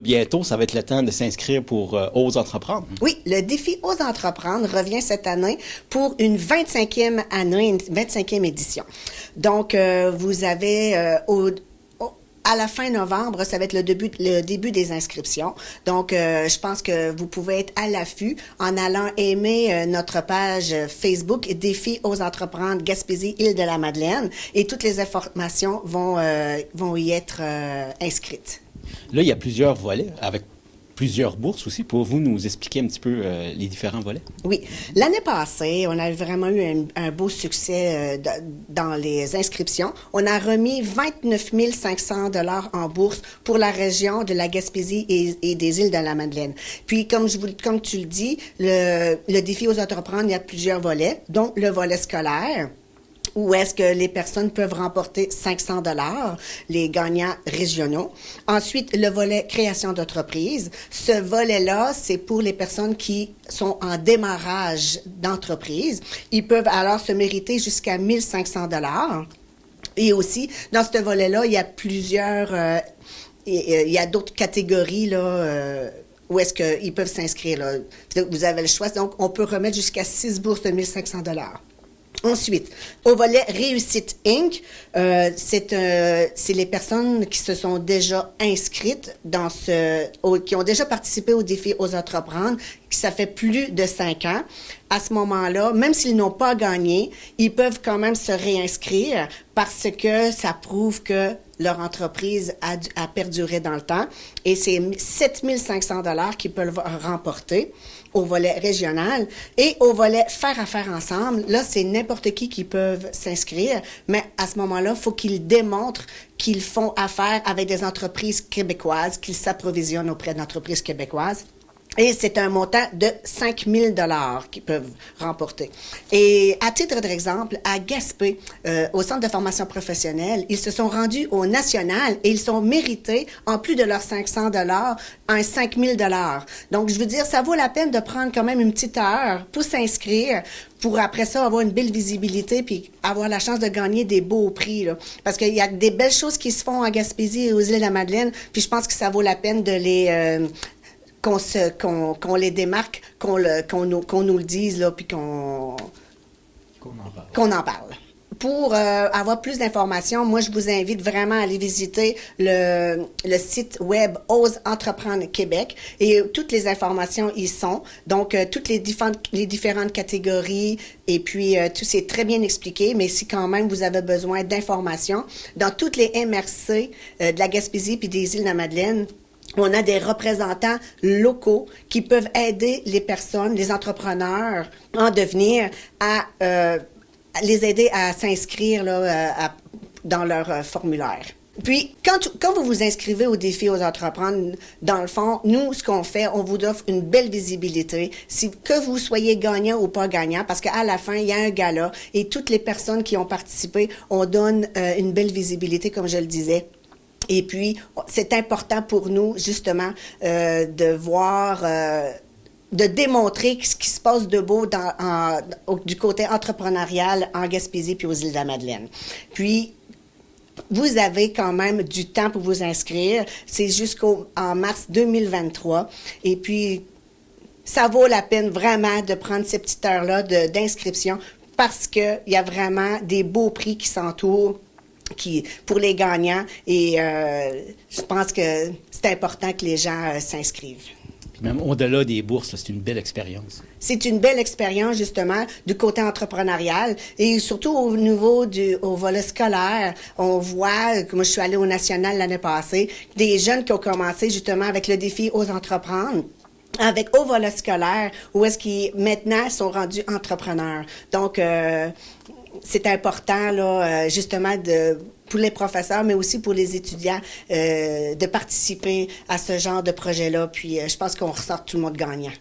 Bientôt, ça va être le temps de s'inscrire pour Ose entreprendre. Oui, le défi Ose entreprendre revient cette année pour une 25e année, une 25e édition. Donc, vous avez à la fin novembre, ça va être le début des inscriptions. Donc, je pense que vous pouvez être à l'affût en allant aimer notre page Facebook Défi Ose entreprendre Gaspésie Île-de-la-Madeleine et toutes les informations vont y être inscrites. Là, il y a plusieurs volets avec plusieurs bourses aussi. Pouvez-vous nous expliquer un petit peu les différents volets? Oui. L'année passée, on a vraiment eu un beau succès dans les inscriptions. On a remis 29 500 $ en bourse pour la région de la Gaspésie et des Îles-de-la-Madeleine. Puis, comme tu le dis, le défi Ose entreprendre, il y a plusieurs volets, dont le volet scolaire, où est-ce que les personnes peuvent remporter 500 $, les gagnants régionaux. Ensuite, le volet création d'entreprise. Ce volet-là, c'est pour les personnes qui sont en démarrage d'entreprise. Ils peuvent alors se mériter jusqu'à 1 500 $. Et aussi, dans ce volet-là, il y a plusieurs... il y a d'autres catégories, là... où est-ce qu'ils peuvent s'inscrire, là. Vous avez le choix. Donc, on peut remettre jusqu'à 6 bourses de 1 500 $. Ensuite, au volet Réussite Inc., c'est les personnes qui se sont déjà inscrites qui ont déjà participé au défi Ose entreprendre, qui ça fait plus de 5 ans. À ce moment-là, même s'ils n'ont pas gagné, ils peuvent quand même se réinscrire parce que ça prouve que leur entreprise a perduré dans le temps. Et c'est 7 500 $ qu'ils peuvent remporter au volet régional. Et au volet faire affaire ensemble, là, c'est n'importe qui peuvent s'inscrire, mais à ce moment-là, il faut qu'ils démontrent qu'ils font affaire avec des entreprises québécoises, qu'ils s'approvisionnent auprès d'entreprises québécoises. Et c'est un montant de 5 000 $ qu'ils peuvent remporter. Et à titre d'exemple, à Gaspé, au Centre de formation professionnelle, ils se sont rendus au national et ils sont mérités, en plus de leurs 500 $, un 5 000 $. Donc, je veux dire, ça vaut la peine de prendre quand même une petite heure pour s'inscrire, pour après ça avoir une belle visibilité puis avoir la chance de gagner des beaux prix, là. Parce qu'il y a des belles choses qui se font à Gaspésie et aux Îles-de-la-Madeleine, puis je pense que ça vaut la peine de les... qu'on les démarque, qu'on nous le dise, là, puis qu'on en parle. Pour avoir plus d'informations, moi, je vous invite vraiment à aller visiter le site web Ose entreprendre Québec et toutes les informations y sont. Donc, toutes les différentes catégories et puis tout c'est très bien expliqué, mais si quand même vous avez besoin d'informations, dans toutes les MRC de la Gaspésie puis des Îles-de-la-Madeleine, on a des représentants locaux qui peuvent aider les personnes, les entrepreneurs en devenir à les aider à s'inscrire là, dans leur formulaire. Puis, quand vous vous inscrivez au défi Ose entreprendre, dans le fond, nous, ce qu'on fait, on vous offre une belle visibilité, que vous soyez gagnant ou pas gagnant, parce qu'à la fin, il y a un gala et toutes les personnes qui ont participé, on donne une belle visibilité, comme je le disais. Et puis, c'est important pour nous, justement, de voir, de démontrer ce qui se passe de beau du côté entrepreneurial en Gaspésie puis aux Îles-de-la-Madeleine. Puis, vous avez quand même du temps pour vous inscrire. C'est jusqu'en mars 2023. Et puis, ça vaut la peine vraiment de prendre ces petites heures-là d'inscription parce qu'il y a vraiment des beaux prix qui s'entourent pour les gagnants et je pense que c'est important que les gens s'inscrivent. Puis même au-delà des bourses, là, c'est une belle expérience. C'est une belle expérience, justement, du côté entrepreneurial et surtout au niveau au volet scolaire. On voit, comme je suis allée au national l'année passée, des jeunes qui ont commencé justement avec le défi Ose entreprendre, avec au volet scolaire, où est-ce qu'ils maintenant sont rendus entrepreneurs. Donc, c'est important, là, justement, pour les professeurs, mais aussi pour les étudiants, de participer à ce genre de projet-là. Puis, je pense qu'on ressort tout le monde gagnant.